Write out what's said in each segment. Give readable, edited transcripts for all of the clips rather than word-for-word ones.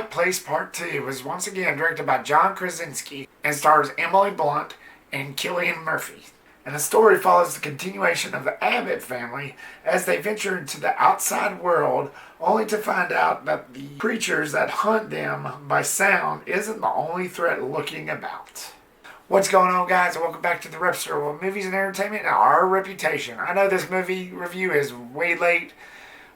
Quiet Place Part 2 was once again directed by John Krasinski and stars Emily Blunt and Cillian Murphy. And the story follows the continuation of the Abbott family as they venture into the outside world, only to find out that the creatures that hunt them by sound isn't the only threat lurking about. What's going on, guys, and welcome back to the Repster, where movies and entertainment and our reputation. I know this movie review is way late.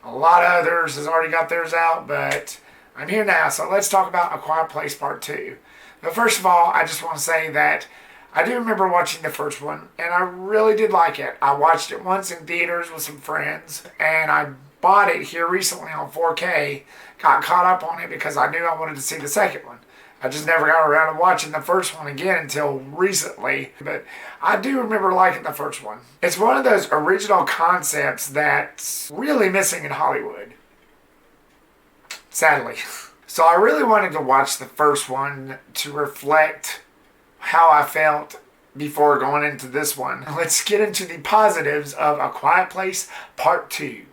A lot of others has already got theirs out, but I'm here now, so let's talk about A Quiet Place Part 2. But first of all, I just want to say that I do remember watching the first one, and I really did like it. I watched it once in theaters with some friends, and I bought it here recently on 4K, got caught up on it because I knew I wanted to see the second one. I just never got around to watching the first one again until recently, but I do remember liking the first one. It's one of those original concepts that's really missing in Hollywood, sadly. So I really wanted to watch the first one to reflect how I felt before going into this one. Let's get into the positives of A Quiet Place Part 2.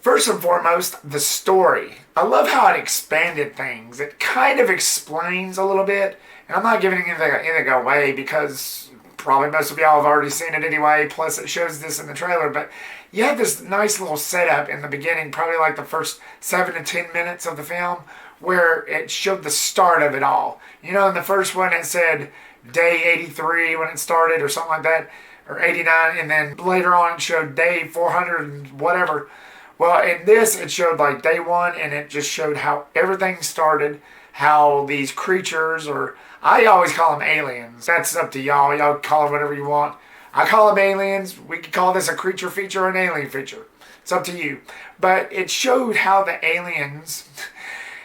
First and foremost, the story. I love how it expanded things. It kind of explains a little bit, and I'm not giving anything away because probably most of y'all have already seen it anyway, plus it shows this in the trailer, but you have this nice little setup in the beginning, probably like the first 7 to 10 minutes of the film, where it showed the start of it all. You know, in the first one it said day 83 when it started or something like that, or 89, and then later on it showed day 400 and whatever. Well, in this it showed like day one, and it just showed how everything started, how these creatures, or I always call them aliens. That's up to y'all. Y'all call them whatever you want. I call them aliens. We could call this a creature feature or an alien feature. It's up to you. But it showed how the aliens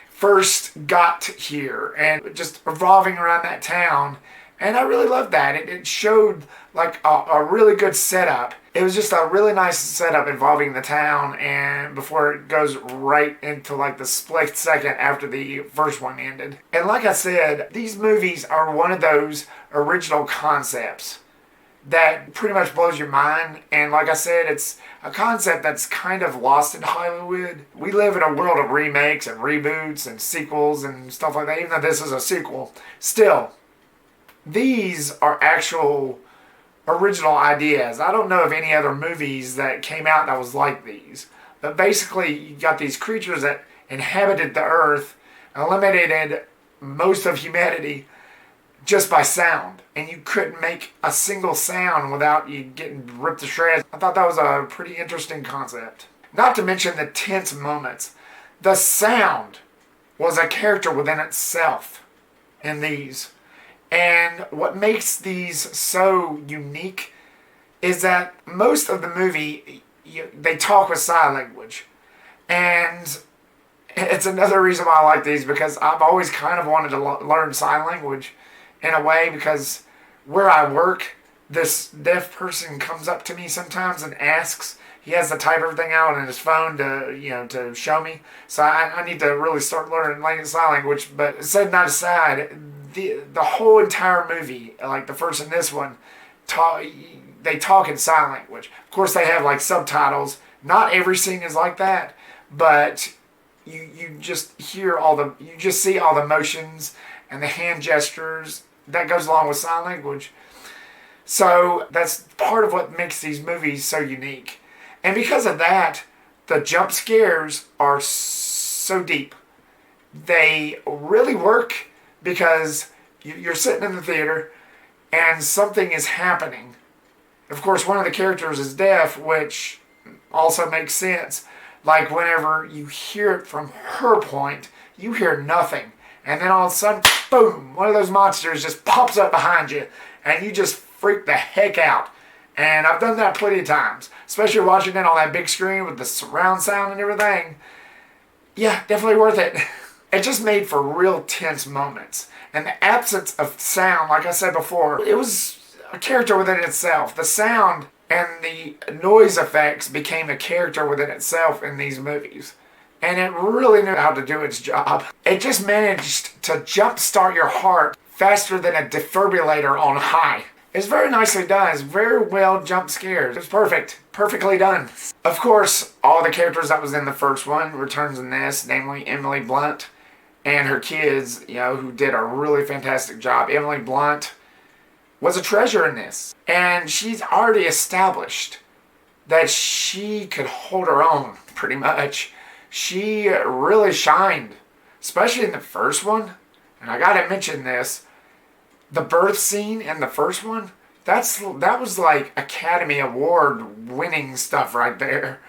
first got here and just revolving around that town. And I really loved that. It showed like a really good setup. It was just a really nice setup involving the town, and before it goes right into like the split second after the first one ended. And like I said, these movies are one of those original concepts that pretty much blows your mind. And like I said, it's a concept that's kind of lost in Hollywood. We live in a world of remakes and reboots and sequels and stuff like that. Even though this is a sequel, still, these are actual original ideas. I don't know of any other movies that came out that was like these. But basically, you got these creatures that inhabited the earth, eliminated most of humanity just by sound. And you couldn't make a single sound without you getting ripped to shreds. I thought that was a pretty interesting concept. Not to mention the tense moments. The sound was a character within itself in these. And what makes these so unique is that most of the movie, they talk with sign language. And it's another reason why I like these, because I've always kind of wanted to learn sign language in a way, because where I work, this deaf person comes up to me sometimes and asks. He has to type everything out on his phone to show me. So I need to really start learning sign language. But said not aside, the whole entire movie, like the first and this one, they talk in sign language. Of course, they have like subtitles. Not every scene is like that, but you just see all the motions and the hand gestures that goes along with sign language. So that's part of what makes these movies so unique. And because of that, the jump scares are so deep. They really work because you're sitting in the theater and something is happening. Of course, one of the characters is deaf, which also makes sense. Like whenever you hear it from her point, you hear nothing. And then all of a sudden, boom, one of those monsters just pops up behind you and you just freak the heck out. And I've done that plenty of times, especially watching it on that big screen with the surround sound and everything. Yeah, definitely worth it. It just made for real tense moments. And the absence of sound, like I said before, it was a character within itself. The sound and the noise effects became a character within itself in these movies. And it really knew how to do its job. It just managed to jumpstart your heart faster than a defibrillator on high. It's very nicely done. It's very well jump scared. It's perfect. Perfectly done. Of course, all the characters that was in the first one returns in this, namely Emily Blunt and her kids, who did a really fantastic job. Emily Blunt was a treasure in this. And she's already established that she could hold her own, pretty much. She really shined, especially in the first one. And I gotta mention this, the birth scene in the first one, that was like Academy Award winning stuff right there.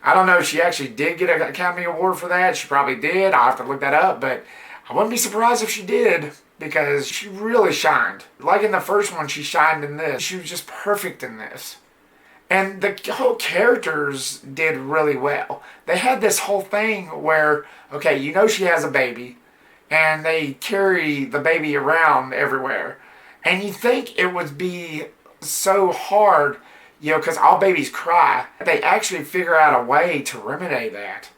I don't know if she actually did get an Academy Award for that. She probably did. I'll have to look that up, but I wouldn't be surprised if she did, because she really shined. Like in the first one, she shined in this. She was just perfect in this. And the whole characters did really well. They had this whole thing where, okay, she has a baby, and they carry the baby around everywhere. And you think it would be so hard, because all babies cry. They actually figure out a way to remedy that.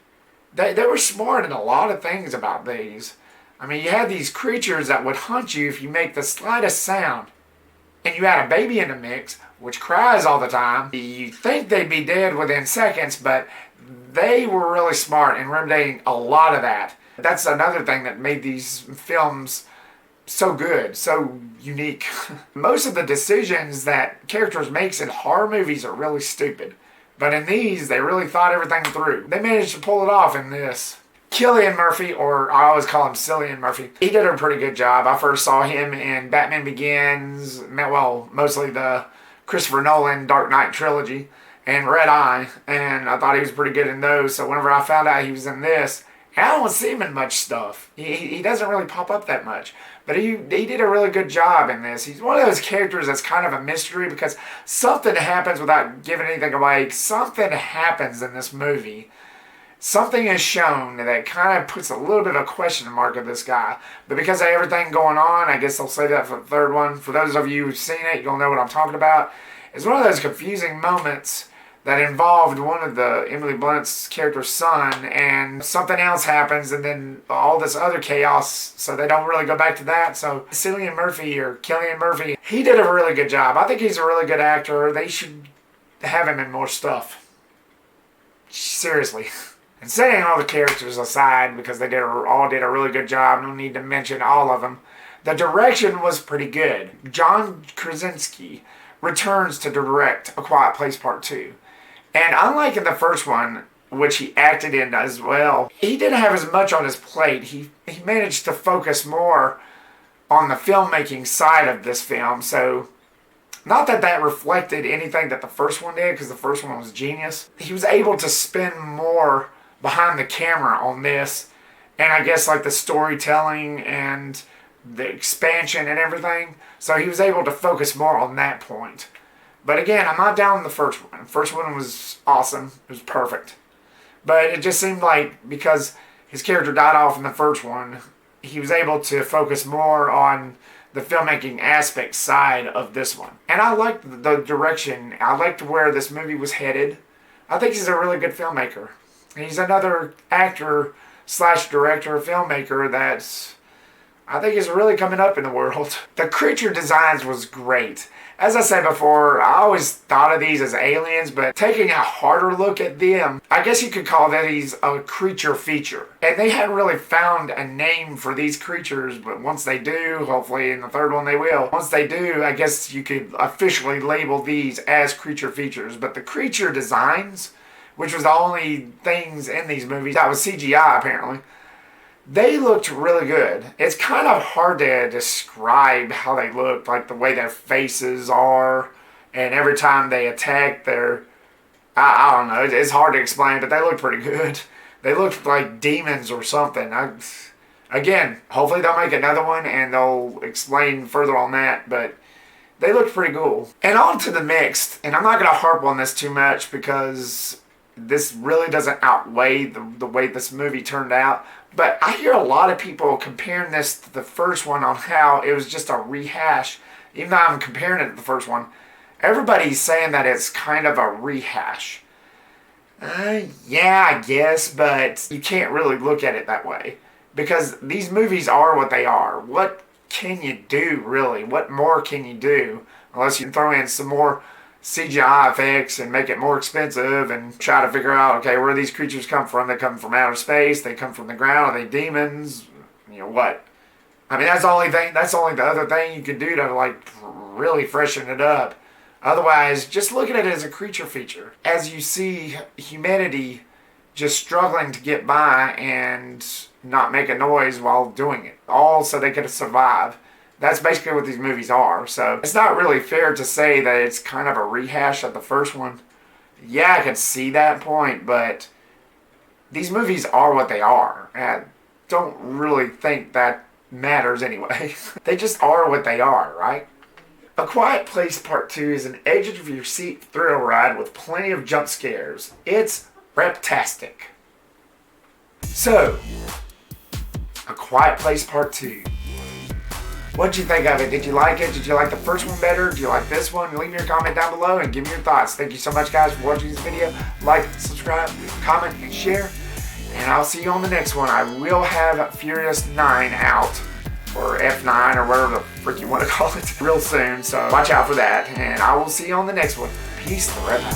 They were smart in a lot of things about these. I mean, you had these creatures that would hunt you if you make the slightest sound. And you had a baby in the mix, which cries all the time. You think they'd be dead within seconds, but they were really smart in remedying a lot of that. That's another thing that made these films so good, so unique. Most of the decisions that characters make in horror movies are really stupid. But in these, they really thought everything through. They managed to pull it off in this. Cillian Murphy, or I always call him Cillian Murphy, he did a pretty good job. I first saw him in Batman Begins, mostly the Christopher Nolan Dark Knight trilogy, and Red Eye, and I thought he was pretty good in those. So whenever I found out he was in this, and I don't see him in much stuff. He doesn't really pop up that much. But he did a really good job in this. He's one of those characters that's kind of a mystery, because something happens, without giving anything away, something happens in this movie. Something is shown that kind of puts a little bit of a question mark of this guy. But because of everything going on, I guess they'll say that for the third one. For those of you who've seen it, you'll know what I'm talking about. It's one of those confusing moments that involved one of the Emily Blunt's character's son, and something else happens, and then all this other chaos, so they don't really go back to that. So Cillian Murphy, he did a really good job. I think he's a really good actor. They should have him in more stuff. Seriously. And setting all the characters aside, because they all did a really good job, no need to mention all of them, the direction was pretty good. John Krasinski returns to direct A Quiet Place Part 2. And unlike in the first one, which he acted in as well, he didn't have as much on his plate. He managed to focus more on the filmmaking side of this film. So, not that reflected anything that the first one did, because the first one was genius. He was able to spend more behind the camera on this, and I guess like the storytelling and the expansion and everything. So he was able to focus more on that point. But again, I'm not down on the first one. The first one was awesome. It was perfect. But it just seemed like because his character died off in the first one, he was able to focus more on the filmmaking aspect side of this one. And I liked the direction. I liked where this movie was headed. I think he's a really good filmmaker. He's another actor / director, filmmaker that's, I think, is really coming up in the world. The creature designs was great. As I said before, I always thought of these as aliens, but taking a harder look at them, I guess you could call these a creature feature. And they hadn't really found a name for these creatures, but once they do, hopefully in the third one they will. Once they do, I guess you could officially label these as creature features. But the creature designs, which was the only things in these movies that was CGI apparently, they looked really good. It's kind of hard to describe how they looked, like the way their faces are, and every time they attack, I don't know, it's hard to explain, but they look pretty good. They looked like demons or something. Again, hopefully they'll make another one and they'll explain further on that, but they looked pretty cool. And on to the mixed, and I'm not going to harp on this too much because this really doesn't outweigh the way this movie turned out. But I hear a lot of people comparing this to the first one on how it was just a rehash. Even though I'm comparing it to the first one, everybody's saying that it's kind of a rehash. Yeah, I guess, but you can't really look at it that way. Because these movies are what they are. What can you do, really? What more can you do? Unless you throw in some more CGI effects and make it more expensive and try to figure out, okay, where these creatures come from. They come from outer space. They come from the ground. Are they demons? You know, what? I mean, that's the only the other thing you can do to, like, really freshen it up. Otherwise, just look at it as a creature feature. As you see humanity just struggling to get by and not make a noise while doing it, all so they could survive. That's basically what these movies are. So it's not really fair to say that it's kind of a rehash of the first one. Yeah, I can see that point, but these movies are what they are. I don't really think that matters anyway. They just are what they are, right? A Quiet Place Part 2 is an edge-of-your-seat thrill ride with plenty of jump scares. It's Reptastic. So, A Quiet Place Part 2. What'd you think of it? Did you like it? Did you like the first one better? Do you like this one? Leave me your comment down below and give me your thoughts. Thank you so much, guys, for watching this video. Like, subscribe, comment, and share. And I'll see you on the next one. I will have Furious 9 out, or F9, or whatever the frick you want to call it, real soon. So watch out for that. And I will see you on the next one. Peace the Rep out.